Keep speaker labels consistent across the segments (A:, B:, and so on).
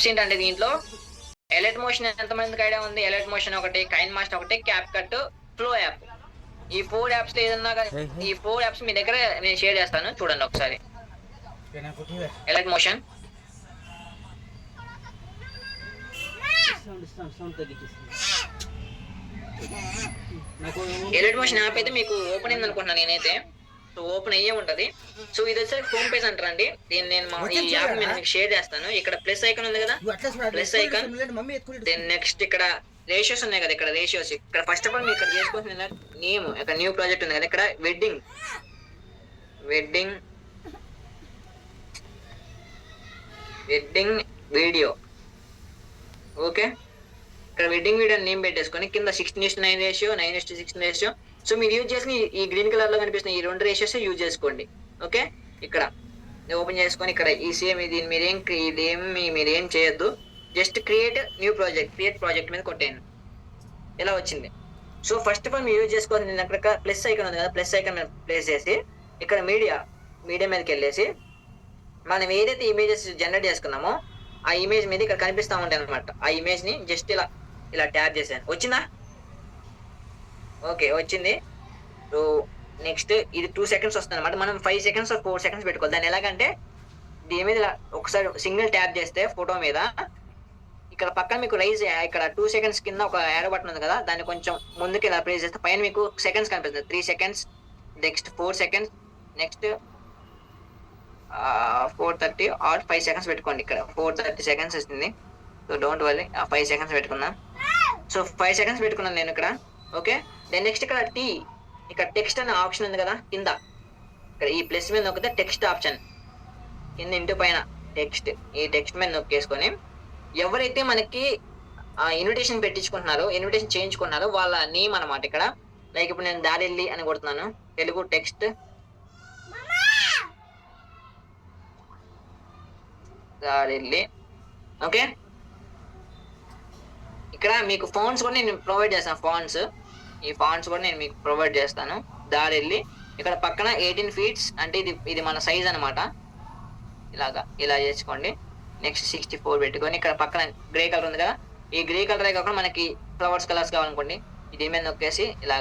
A: Apps ఏంటంటే దీంట్లో alert motion ఎంతమందికి ఐడియా ఉంది? ఎలర్ట్ మోషన్ ఒకటి, కైన్ మాస్టర్ ఒకటి, క్యాప్ కట్, ఫ్లో యాప్. ఈ 4 యాప్స్ లో ఏదన్నా ఈ 4 యాప్స్ మీ దగ్గర నేను షేర్ చేస్తాను, చూడండి ఒకసారి. Alert motion, alert motion app అయితే మీకు ఓపెన్ అయింది అనుకుంటున్నాను నేనైతే. సో ఓపెన్ అయ్యే ఉంటది. సో ఇది వచ్చేసి హోమ్ పేజ్ అంటారండి. దీన్ని నేను ఈ యాప్ నేను మీకు షేర్ చేస్తాను. ఇక్కడ ప్లస్ ఐకాన్ ఉంది కదా, ప్లస్ ఐకాన్. దెన్ నెక్స్ట్ ఇక్కడ రేషియోస్ ఉన్నాయి కదా, ఇక్కడ రేషియోస్. ఇక్కడ ఫస్ట్ ఆఫ్ ఆల్ మీరు ఇక్కడ చేసుకోవాల్సిన నేమ్, ఇక్కడ న్యూ ప్రాజెక్ట్ ఉంది కదా, ఇక్కడ వెడ్డింగ్ వీడియో. ఓకే, ఇక్కడ వెడ్డింగ్ వీడియో నేమ్ పెట్టేసుకొని కింద 16:9 రేషియో, 9:16 రేషియో. సో మీరు యూజ్ చేసిన ఈ గ్రీన్ కలర్ లో కనిపిస్తున్న ఈ 2 రేషియోస్ యూజ్ చేసుకోండి. ఓకే, ఇక్కడ ఓపెన్ చేసుకొని ఇక్కడ ఈ సేమ్ ఇది మీరేం చేయొద్దు. Just create new project, create project మీద కొట్టేయండి. ఇలా వచ్చింది. సో ఫస్ట్ ఆఫ్ ఆల్ మీరు యూజ్ చేసుకోవాల్సింది అక్కడ ప్లస్ ఐకాన్ ఉంది కదా, ప్లస్ ఐకాన్ మీద ప్లేస్ చేసి ఇక్కడ మీడియా మీదకి వెళ్ళేసి మనం ఏదైతే ఇమేజెస్ జనరేట్ చేసుకున్నామో ఆ ఇమేజ్ మీద ఇక్కడ కనిపిస్తూ ఉంటాయి అనమాట. ఆ ఇమేజ్ ని జస్ట్ ఇలా ట్యాప్ చేశాను. వచ్చిందా? ఓకే, వచ్చింది. సో నెక్స్ట్ ఇది 2 seconds వస్తుంది అనమాట. మనం 5 seconds 4 seconds పెట్టుకోవాలి. దాన్ని ఎలాగంటే దీని మీద ఒకసారి సింగిల్ ట్యాప్ చేస్తే ఫోటో మీద ఇక్కడ పక్కన మీకు రైజ్, ఇక్కడ 2 seconds కింద ఒక యారో బటన్ ఉంది కదా, దాన్ని కొంచెం ముందుకు ఇలా ప్రెస్ చేస్తే పైన మీకు సెకండ్స్ కనిపిస్తుంది. 3 seconds, next 4 seconds, next 4:30 or 5 seconds పెట్టుకోండి. ఇక్కడ 4:30 seconds వస్తుంది. సో డోంట్ వరీ, 5 seconds పెట్టుకుందాం. సో 5 seconds పెట్టుకున్నాను నేను ఇక్కడ. ఓకే, దెన్ నెక్స్ట్ ఇక్కడ ఇక్కడ టెక్స్ట్ అనే ఆప్షన్ ఉంది కదా కింద, ఇక్కడ ఈ ప్లస్ మీద నొక్కితే టెక్స్ట్ ఆప్షన్ కింద ఇంటి పైన టెక్స్ట్, ఈ టెక్స్ట్ మీద నొక్కేసుకొని ఎవరైతే మనకి ఇన్విటేషన్ పెట్టించుకుంటున్నారో, ఇన్విటేషన్ చేయించుకున్నారో వాళ్ళ నేమ్ అనమాట. ఇక్కడ లైక్ ఇప్పుడు నేను దారెల్లి అని కొడుతున్నాను, తెలుగు టెక్స్ట్ దారెల్లి. ఓకే, ఇక్కడ మీకు ఫాంట్స్ కూడా నేను ప్రొవైడ్ చేస్తాను. ఈ ఫాంట్స్ కూడా నేను మీకు ప్రొవైడ్ చేస్తాను. దారెల్లి ఇక్కడ పక్కన 18 feet అంటే ఇది మన సైజ్ అనమాట. ఇలా చేసుకోండి. నెక్స్ట్ 64 పెట్టుకొని ఇక్కడ పక్కన గ్రే కలర్ ఉంది కదా, ఈ గ్రే కలర్ కాకుండా మనకి ఫ్లవర్స్ కలర్స్ కావాలనుకోండి, ఇది మీద నొక్కేసి ఇలా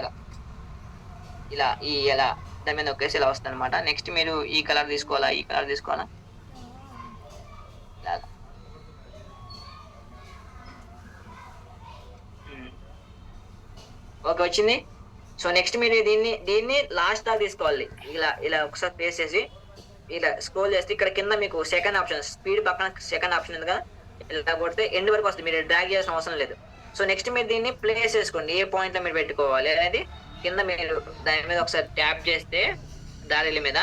A: దాని మీద నొక్కేసి ఇలా వస్తుంది అనమాట. నెక్స్ట్ మీరు ఈ కలర్ తీసుకోవాలా, ఇలాగా. ఓకే, వచ్చింది. సో నెక్స్ట్ మీరు దీన్ని లాస్ట్ దాకా తీసుకోవాలి. ఇలా ఒకసారి ప్లేస్ చేసి ఇలా స్క్రోల్ చేస్తే ఇక్కడ కింద మీకు సెకండ్ ఆప్షన్, స్పీడ్ పక్కన సెకండ్ ఆప్షన్ ఉంది కదా, ఇలా కొడితే ఎండ్ వరకు వస్తుంది. మీరు డ్రాగ్ చేయాల్సిన అవసరం లేదు. సో నెక్స్ట్ మీరు దీన్ని ప్లేస్ చేసుకోండి, ఏ పాయింట్ లో మీరు పెట్టుకోవాలి అనేది. కింద మీరు దాని మీద ఒకసారి ట్యాప్ చేస్తే దారిల మీద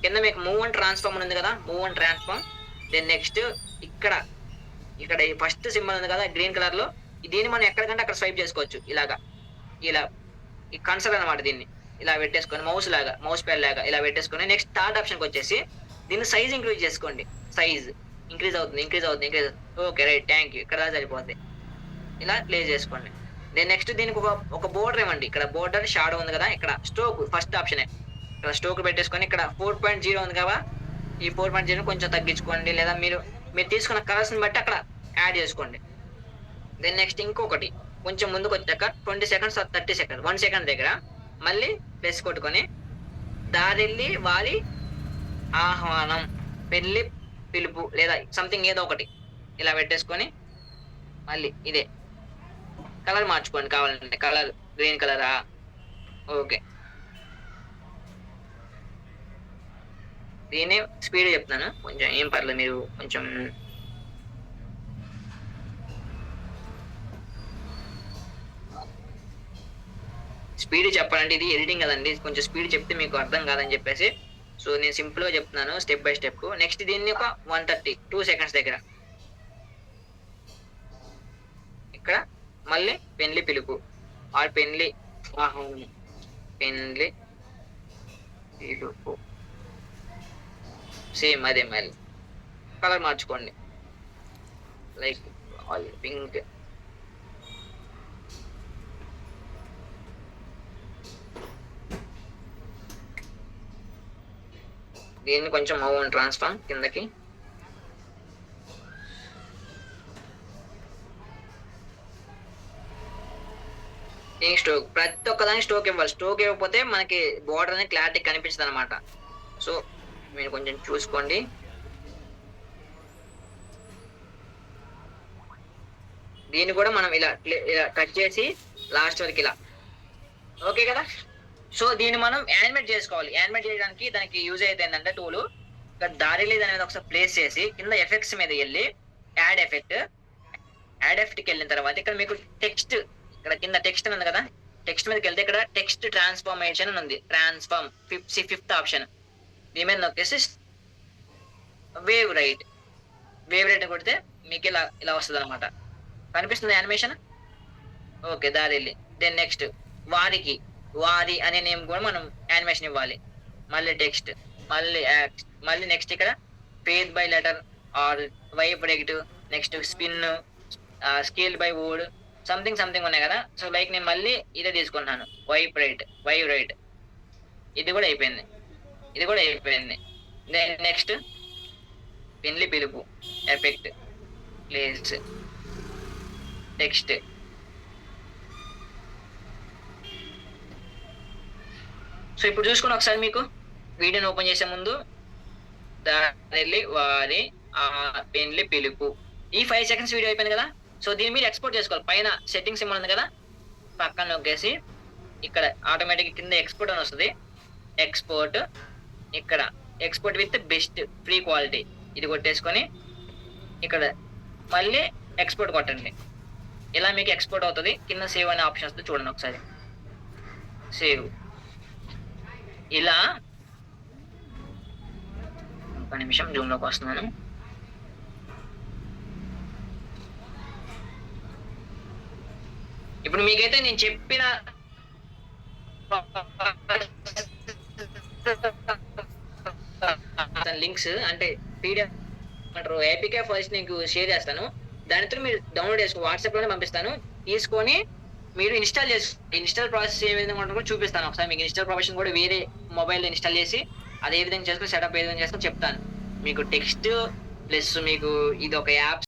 A: కింద మీకు మూవ్ అండ్ ట్రాన్స్ఫార్మ్ ఉంది కదా, move and transform. Then next ఇక్కడ ఈ ఫస్ట్ సింబల్ ఉంది కదా గ్రీన్ కలర్ లో, దీన్ని మనం ఎక్కడికంటే అక్కడ స్వైప్ చేసుకోవచ్చు. ఇలా ఈ కన్సల్ అనమాట. దీన్ని ఇలా పెట్టేసుకొని మౌస్ ప్యాడ్ లాగా ఇలా పెట్టేసుకొని నెక్స్ట్ థర్డ్ ఆప్షన్కి వచ్చేసి దీన్ని సైజ్ ఇంక్రీజ్ చేసుకోండి. సైజ్ ఇంక్రీజ్ అవుతుంది. Okay, right, thank you. ఇక్కడ సరిపోతుంది. ఇలా ప్లే చేసుకోండి. దెన్ నెక్స్ట్ దీనికి ఒక బోర్డర్ ఇవ్వండి. ఇక్కడ బోర్డర్ షాడో ఉంది కదా, ఇక్కడ స్ట్రోక్ ఫస్ట్ ఆప్షనే. ఇక్కడ స్ట్రోక్ పెట్టేసుకొని ఇక్కడ 4.0 ఉంది కదా, ఈ 4.0 కొంచెం తగ్గించుకోండి, లేదా మీరు తీసుకున్న కలర్స్ని బట్టి అక్కడ యాడ్ చేసుకోండి. దెన్ నెక్స్ట్ ఇంకొకటి కొంచెం ముందుకు వచ్చాక 20 seconds 30 seconds 1 second దగ్గర మళ్ళీ ప్లస్ కొట్టుకొని దారెల్లి వారి ఆహ్వానం, పెళ్లి పిలుపు లేదా సంథింగ్ ఏదో ఒకటి ఇలా పెట్టేసుకొని మళ్ళీ ఇదే కలర్ మార్చుకోండి కావాలంటే. కలర్ గ్రీన్ కలరా? ఓకే, దీన్ని స్పీడ్ చెప్తాను కొంచెం, ఏం పర్లేదు. మీరు కొంచెం స్పీడ్ చెప్పాలంటే ఇది ఎడిటింగ్ కదండి, కొంచెం స్పీడ్ చెప్తే మీకు అర్థం కాదని చెప్పేసి సో నేను సింపుల్గా చెప్తున్నాను స్టెప్ బై స్టెప్. నెక్స్ట్ దీన్ని ఒక 132 seconds దగ్గర ఇక్కడ మళ్ళీ పెళ్లి పిలుపు ఆర్ పెళ్లి ఆహ్వానం, పెళ్లి పిలుపు సేమ్ అదే. మళ్ళీ కలర్ మార్చుకోండి, లైక్ పింక్. దీన్ని కొంచెం మూవ్ అండ్ ట్రాన్స్ఫార్మ్ కిందకి. ఈ స్ట్రోక్ ప్రతి ఒక్కదానికి స్ట్రోక్ ఇవ్వాలి. స్ట్రోక్ ఇవ్వకపోతే మనకి బోర్డర్ అనేది క్లారిటీ కనిపించదు అనమాట. సో మీరు కొంచెం చూసుకోండి. దీన్ని కూడా మనం ఇలా ఇలా కట్ చేసి లాస్ట్ వరకు ఇలా, ఓకే కదా. సో దీన్ని మనం యానిమేట్ చేసుకోవాలి. యానిమేట్ చేయడానికి దానికి యూజ్ అయితే ఏంటంటే టూల్ ఇక్కడ దారి లేదు అనేది ఒకసారి ప్లేస్ చేసి కింద ఎఫెక్ట్స్ మీద వెళ్ళి యాడ్ ఎఫెక్ట్, యాడ్ ఎఫెక్ట్కి వెళ్ళిన తర్వాత ఇక్కడ మీకు టెక్స్ట్, ఇక్కడ కింద టెక్స్ట్ ఉంది కదా, టెక్స్ట్ మీదకి వెళ్తే ఇక్కడ టెక్స్ట్ ట్రాన్స్ఫార్మేషన్ అని ఉంది. ట్రాన్స్ఫార్మ్ ఫిఫ్త్ ఆప్షన్, దీని మీద నొక్కేసి వేవ్ రైట్, వేవ్ రైట్ కొడితే మీకు ఇలా ఇలా వస్తుంది అనమాట. కనిపిస్తుంది యానిమేషన్, ఓకే దారి వెళ్ళి. దెన్ నెక్స్ట్ వారికి, వారి అనే నేమ్ కూడా మనం యానిమేషన్ ఇవ్వాలి. మళ్ళీ టెక్స్ట్, మళ్ళీ నెక్స్ట్ ఇక్కడ phase by letter or wipe right, next spin, scale by word, something ఉన్నాయి కదా. సో లైక్ నేను మళ్ళీ ఇదే తీసుకున్నాను, వైవ్ రైట్. ఇది కూడా అయిపోయింది. దెన్ నెక్స్ట్ పెన్లి పిలుపు, ఎఫెక్ట్, ప్లేస్, టెక్స్ట్. సో ఇప్పుడు చూసుకుని ఒకసారి మీకు వీడియోని ఓపెన్ చేసే ముందు దారి వారి పెన్లి పిలుపు, ఈ 5 seconds వీడియో అయిపోయింది కదా. సో దీన్ని మీరు ఎక్స్పోర్ట్ చేసుకోవాలి. పైన సెట్టింగ్స్ ఏమైనా ఉంది కదా, పక్కన నొక్కేసి ఇక్కడ ఆటోమేటిక్ కింద ఎక్స్పోర్ట్ అని వస్తుంది. ఎక్స్పోర్ట్, ఇక్కడ export with best free quality ఇది కొట్టేసుకొని ఇక్కడ మళ్ళీ ఎక్స్పోర్ట్ కొట్టండి. ఇలా మీకు ఎక్స్పోర్ట్ అవుతుంది. కింద సేవ్ అనే ఆప్షన్ వస్తుంది, చూడండి ఒకసారి. సేవ్ ఇలా, ఒక నిమిషం జూమ్లోకి వస్తున్నాను. ఇప్పుడు మీకైతే నేను చెప్పిన లింక్స్ అంటే పీడిఎఫ్ అంటారు ఏపీకే ఫస్ట్ నీకు షేర్ చేస్తాను. దానితో మీరు డౌన్లోడ్ చేసుకో, వాట్సాప్లోనే పంపిస్తాను. తీసుకొని మీరు ఇన్స్టాల్ ప్రాసెస్ ఏ విధంగా ఉంటుందో చూపిస్తాను ఒకసారి. మీకు ఇన్స్టాల్ ప్రాసెస్ కూడా వేరే మొబైల్లో ఇన్స్టాల్ చేసి అది ఏ విధంగా చేసుకుని సెటప్ ఏ విధంగా చేసుకుని చెప్తాను. మీకు టెక్స్ట్ ప్లస్ మీకు ఇది ఒక యాప్